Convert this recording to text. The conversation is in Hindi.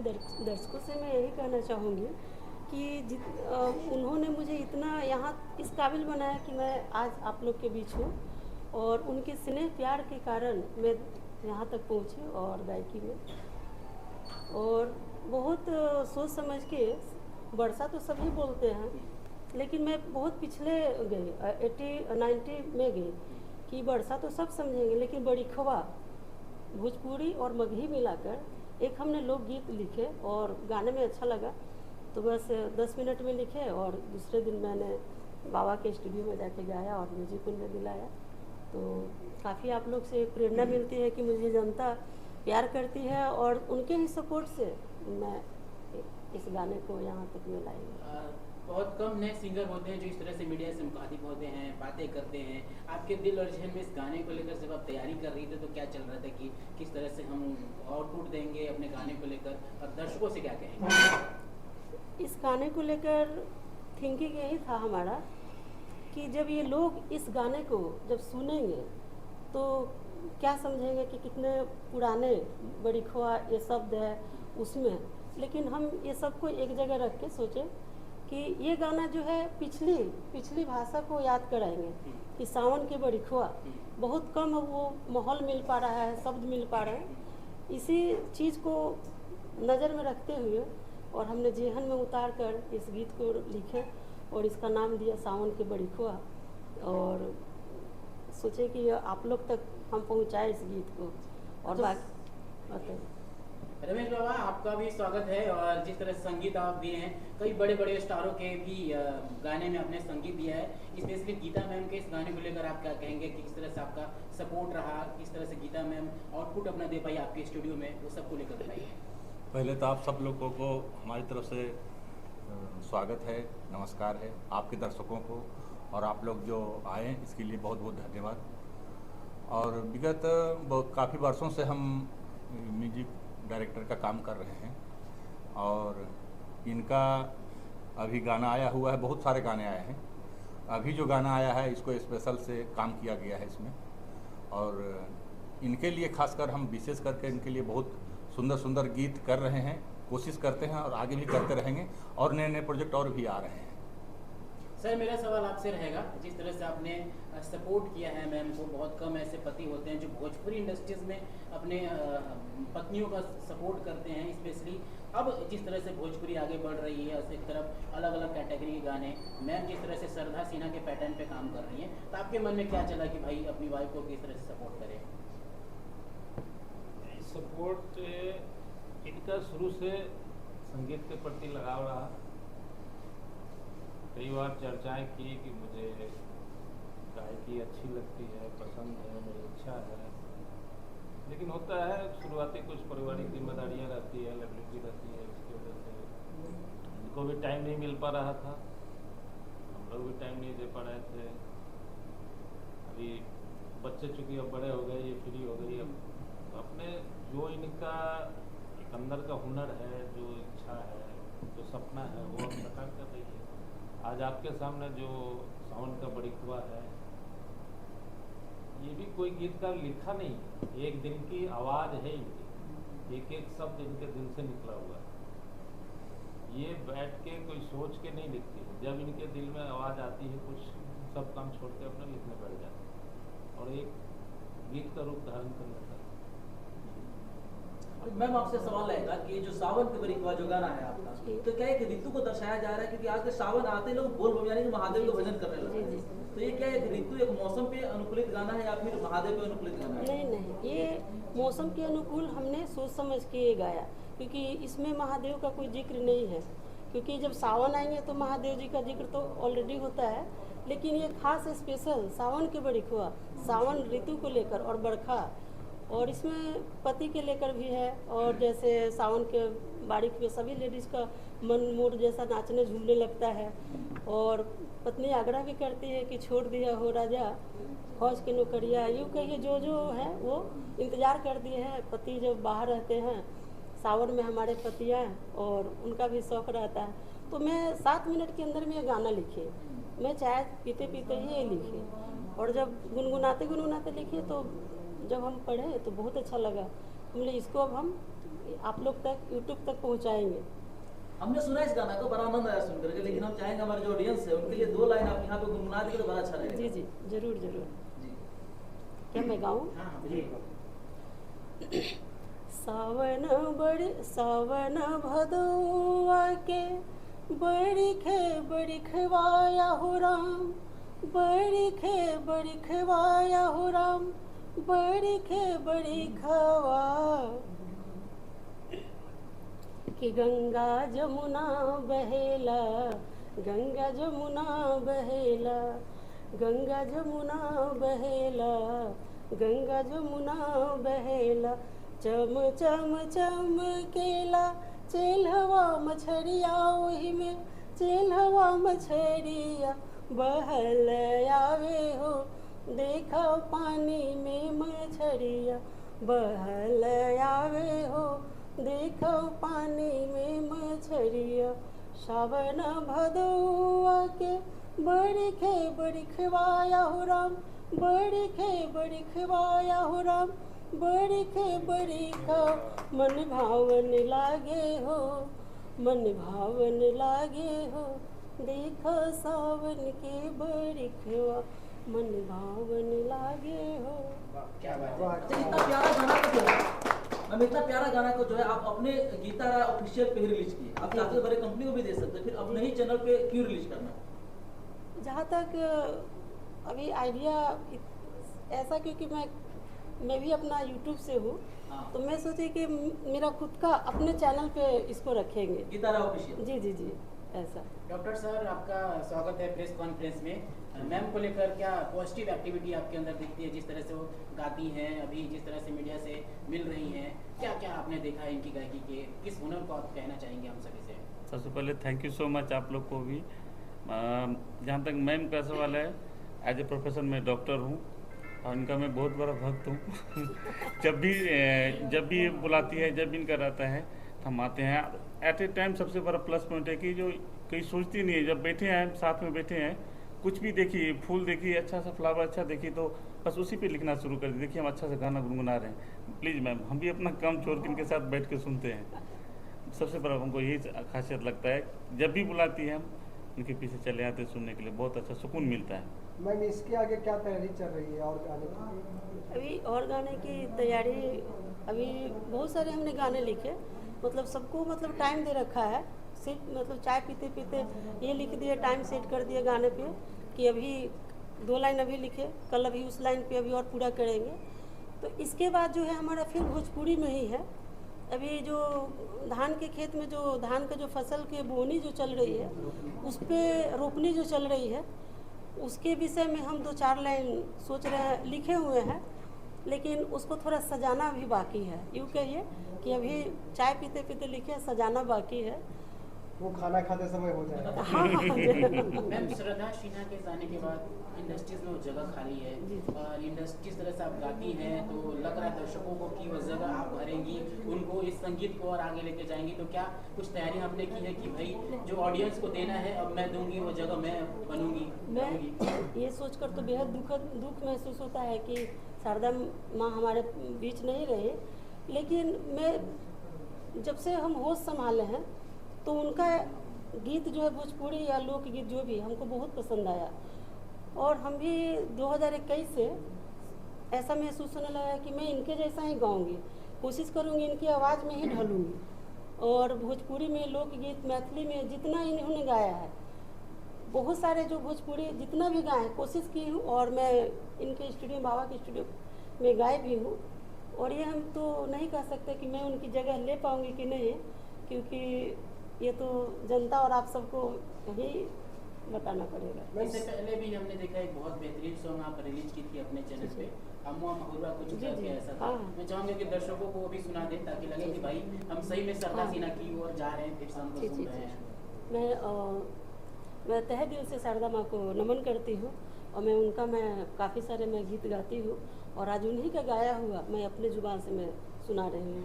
मैं दर्शकों से मैं यही कहना चाहूँगी कि उन्होंने मुझे इतना यहाँ इस काबिल बनाया कि मैं आज आप लोग के बीच हूँ, और उनके स्नेह प्यार के कारण मैं यहाँ तक पहुँची और गायकी में। और बहुत सोच समझ के, वर्षा तो सभी बोलते हैं, लेकिन मैं बहुत पिछले गई 80-90 में गई कि वर्षा तो सब समझेंगे, लेकिन बड़ी खवा भोजपुरी और मगही मिलाकर एक हमने लोकगीत लिखे और गाने में अच्छा लगा तो बस 10 मिनट में लिखे, और दूसरे दिन मैंने बाबा के स्टूडियो में जाके गाया और म्यूजिक उन्हें दिलाया। तो काफ़ी आप लोग से प्रेरणा मिलती है कि मुझे जनता प्यार करती है, और उनके ही सपोर्ट से मैं इस गाने को यहाँ तक में लाई। बहुत कम नए सिंगर होते हैं जो इस तरह से मीडिया से मुखातिब होते हैं, बातें करते हैं। आपके दिल और जहन में इस गाने को लेकर जब आप तैयारी कर रही थी तो क्या चल रहा था कि किस तरह से हम आउटपुट देंगे अपने गाने को लेकर, और दर्शकों से क्या कहेंगे? इस गाने को लेकर थिंकिंग यही था हमारा कि जब ये लोग इस गाने को जब सुनेंगे तो क्या समझेंगे कि कितने पुराने बड़ी खोआ ये शब्द है उसमें, लेकिन हम ये सबको एक जगह रख के सोचे कि ये गाना जो है पिछली भाषा को याद कराएंगे कि सावन के बड़ी खोआ बहुत कम वो माहौल मिल पा रहा है, शब्द मिल पा रहे हैं। इसी चीज़ को नज़र में रखते हुए और हमने जेहन में उतार कर इस गीत को लिखे और इसका नाम दिया सावन के बड़ी खोआ, और सोचे कि आप लोग तक हम पहुंचाए इस गीत को। और बाकी रमेश बाबा, आपका भी स्वागत है। और जिस तरह से संगीत आप दिए हैं, कई बड़े बड़े स्टारों के भी गाने में आपने संगीत दिया है। स्पेशली गीता मैम के इस गाने को लेकर आप क्या कहेंगे कि किस तरह से आपका सपोर्ट रहा, किस तरह से गीता मैम आउटपुट अपना दे पाई आपके स्टूडियो में, वो सबको लेकर बताइए। पहले तो आप सब लोगों को हमारी तरफ से स्वागत है, नमस्कार है आपके दर्शकों को, और आप लोग जो आए इसके लिए बहुत बहुत धन्यवाद। और विगत काफ़ी वर्षों से हम म्यूजिक डायरेक्टर का काम कर रहे हैं, और इनका अभी गाना आया हुआ है, बहुत सारे गाने आए हैं। अभी जो गाना आया है इसको स्पेशल से काम किया गया है इसमें, और इनके लिए खासकर हम विशेष करके इनके लिए बहुत सुंदर सुंदर गीत कर रहे हैं, कोशिश करते हैं और आगे भी करते रहेंगे, और नए नए प्रोजेक्ट और भी आ रहे हैं। सर, मेरा सवाल आपसे रहेगा, जिस तरह से आपने सपोर्ट किया है मैम को, बहुत कम ऐसे पति होते हैं जो भोजपुरी इंडस्ट्रीज में अपने पत्नियों का सपोर्ट करते हैं। स्पेशली अब जिस तरह से भोजपुरी आगे बढ़ रही है, उस तरफ अलग अलग कैटेगरी के गाने, मैम जिस तरह से श्रद्धा सिन्हा के पैटर्न पे काम कर रही हैं, तो आपके मन में क्या चला कि भाई अपनी वाइफ को किस तरह से सपोर्ट करें? सपोर्ट इनका शुरू से संगीत के प्रति लगाव रहा। कई बार चर्चाएं की कि मुझे गायकी अच्छी लगती है, पसंद है, मेरी इच्छा है, लेकिन होता है शुरुआती कुछ पारिवारिक जिम्मेदारियां रहती है, लाइबिलिटी रहती है, इसकी वजह से उनको भी टाइम नहीं मिल पा रहा था, हम लोग भी टाइम नहीं दे पा रहे थे। अभी बच्चे चूँकि अब बड़े हो गए, ये फ्री हो गई, अब अपने जो इनका एक अंदर का हुनर है, जो इच्छा है, जो सपना है, वो अब साकार कर रही है। आज आपके सामने जो सावन का बड़ी खुआ है, ये भी कोई गीतकार लिखा नहीं, एक दिन की आवाज़ है इनकी, एक एक शब्द इनके दिल से निकला हुआ है। ये बैठ के कोई सोच के नहीं लिखती है, जब इनके दिल में आवाज़ आती है कुछ सब काम छोड़ के अपने लिखने बैठ जाते हैं और एक गीत का रूप धारण कर लेता है। मैम, आपसे सवाल रहेगा कि जो सावन के बड़ी खुआ जो गाना है आपका, तो क्या एक ऋतु को दर्शाया जा रहा है? क्योंकि आज के सावन आते लोग बोल बम यानी कि महादेव को भजन करने लगते हैं, तो ये क्या एक ऋतु, एक मौसम पे अनुकूलित गाना है या फिर महादेव पे अनुकूलित गाना है? नहीं, ये मौसम के अनुकूल हमने सोच समझ के ये गाया, क्योंकि इसमें महादेव का कोई जिक्र नहीं है, क्योंकि जब सावन आएंगे तो महादेव जी का जिक्र तो ऑलरेडी होता है, लेकिन ये खास स्पेशल सावन के बड़ी खुआ, सावन ऋतु को लेकर और बरखा, और इसमें पति के लेकर भी है। और जैसे सावन के बारिश में सभी लेडीज़ का मन मोर जैसा नाचने झूमने लगता है, और पत्नी आग्रह भी करती है कि छोड़ दिया हो राजा फौज की नौकरियाँ, यूँ कहिए जो है वो इंतज़ार कर दिए हैं। पति जब बाहर रहते हैं सावन में हमारे पतियाँ, और उनका भी शौक़ रहता है, तो मैं 7 मिनट के अंदर में ये गाना लिखी, मैं चाय पीते पीते ही ये लिखी, और जब गुनगुनाते गुनगुनाते लिखी तो जब हम पढ़े तो बहुत अच्छा लगा। हमने इसको अब हम आप लोग तक यूट्यूब तक पहुंचाएंगे। हमने सुना इस गाना को, बड़ा आनंद आया सुन करके, लेकिन हम चाहेंगे हमारे जो ऑडियंस है उनके लिए 2 लाइन आप यहाँ पे गुनगुना देंगे तो बड़ा अच्छा रहेगा। जी जी जरूर जरूर। जी। क्या मैं गाऊं? हाँ सावन भदौआ के बरिखवाया हो राम, बरिखवाया हो राम, बरिखवा कि गंगा जमुना बहेला, गंगा जमुना बहेला, गंगा जमुना बहेला, गंगा जमुना बहेला, चम चम चमकेला चेल्हवा मछरिया, ओही में चेल्हवा मछरिया बहल आवे हो, देखा पानी में मछरिया बहल आवे हो, देखो पानी में मछरिया। सावन भदौआ के बरिखवाया हो राम, बरिखवाया हो राम, बरिखा मन भावन लागे हो, मन भावन लागे हो, देखो सावन के बरिखवा मन भावन लागे हो। क्या बात है। अच्छा, इतना प्यारा गाना को जो है मैम, इतना प्यारा गाना को जो है आप अपने गीतारा ऑफिशियल पे ही रिलीज किए। आप चाहते तो बड़े कंपनी को भी दे सकते, फिर अपने ही चैनल पे क्यों रिलीज करना? जहाँ तक अभी आइडिया ऐसा, क्योंकि मैं भी अपना यूट्यूब से हूँ, हाँ। तो मैं सोची कि मेरा खुद का अपने चैनल पे इसको रखेंगे। गीतारा ऑफिशियल। जी जी जी ऐसा। डॉक्टर सर, आपका स्वागत है प्रेस कॉन्फ्रेंस में। मैम को लेकर क्या पॉजिटिव एक्टिविटी आपके अंदर दिखती है? जिस तरह से वो गाती हैं, अभी जिस तरह से मीडिया से मिल रही हैं, क्या क्या आपने देखा है इनकी गायकी के? किस हुनर को आप कहना चाहेंगे हम सभी से? सबसे पहले थैंक यू सो मच आप लोग को भी। जहाँ तक मैम का सवाल है, एज ए प्रोफेशन मैं डॉक्टर हूँ और इनका मैं बहुत बड़ा भक्त हूँ। जब भी बुलाती है, जब भी इनका रहता है तो हम आते हैं। एट ए टाइम सबसे बड़ा प्लस पॉइंट है कि जो कहीं सोचती नहीं है, जब बैठे हैं साथ में बैठे हैं, कुछ भी देखिए, फूल देखिए, अच्छा सा फ्लावर अच्छा देखिए तो बस उसी पे लिखना शुरू कर दिए। देखिए हम अच्छा सा गाना गुनगुना रहे हैं, प्लीज़ मैम हम भी अपना काम छोड़ के इनके साथ बैठ के सुनते हैं। सबसे बड़ा हमको यही खासियत लगता है, जब भी बुलाती है हम उनके पीछे चले आते हैं सुनने के लिए, बहुत अच्छा सुकून मिलता है। मैम इसके आगे क्या तैयारी चल रही है और गाने की? अभी और गाने की तैयारी, अभी बहुत सारे हमने गाने लिखे, मतलब सबको मतलब टाइम दे रखा है। सिर्फ मतलब चाय पीते पीते ये लिख दिए, टाइम सेट कर दिए गाने पे कि अभी 2 लाइन अभी लिखे, कल अभी उस लाइन पे अभी और पूरा करेंगे। तो इसके बाद जो है हमारा फिर भोजपुरी में ही है। अभी जो धान के खेत में जो धान का जो फसल की बोनी जो चल रही है, उस पर रोपनी जो चल रही है, उसके विषय में हम 2-4 लाइन सोच रहे हैं, लिखे हुए हैं, लेकिन उसको थोड़ा सजाना भी बाकी है। यूँ कहिए कि अभी चाय पीते पीते लिखे, सजाना बाकी है। वो खाना खाते समय हो जाएगा। हाँ मैम, श्रद्धा सिन्हा के जाने के बाद इंडस्ट्रीज में वो जगह खाली है और इंडस्ट्री जिस तरह से आप गाती हैं तो लग रहा है दर्शकों को कि वो जगह आप भरेंगी, उनको इस संगीत को और आगे लेके जाएंगी। तो क्या कुछ तैयारी आपने की है कि भाई जो ऑडियंस को देना है अब मैं दूंगी, वो जगह मैं बनूंगी? मैं ये सोचकर तो बेहद दुख महसूस होता है कि शारदा माँ हमारे बीच नहीं रहे, लेकिन मैं जब से हम होश संभाले हैं तो उनका गीत जो है भोजपुरी या लोकगीत जो भी हमको बहुत पसंद आया, और हम भी 2021 से ऐसा महसूस होने लगा कि मैं इनके जैसा ही गाऊंगी, कोशिश करूंगी इनकी आवाज़ में ही ढलूंगी। और भोजपुरी में लोकगीत, मैथिली में जितना इन्होंने गाया है, बहुत सारे जो भोजपुरी जितना भी गाए कोशिश की हूँ, और मैं इनके स्टूडियो, बाबा के स्टूडियो में गाए भी हूँ। और ये हम तो नहीं कह सकते कि मैं उनकी जगह ले पाऊँगी कि नहीं, क्योंकि ये तो जनता और आप सबको ही बताना पड़ेगा। इससे पहले भी हमने देखा एक बहुत बेहतरीन सॉन्ग आप रिलीज की थी अपने चैनल पे, अम्मा महुआ कुछ करके ऐसा था। मैं चाहूँगा कि दर्शकों को भी सुना दें ताकि लगे कि भाई हम सही में श्रद्धा सिन्हा की ओर जा रहे हैं, फिर से हम सुन रहे हैं। मैं तहे दिल से शारदा माँ को नमन करती हूँ, और मैं काफ़ी सारे मैं गीत गाती हूँ, और आज उन्हीं का गाया हुआ मैं अपने जुबान से मैं सुना रही हूँ।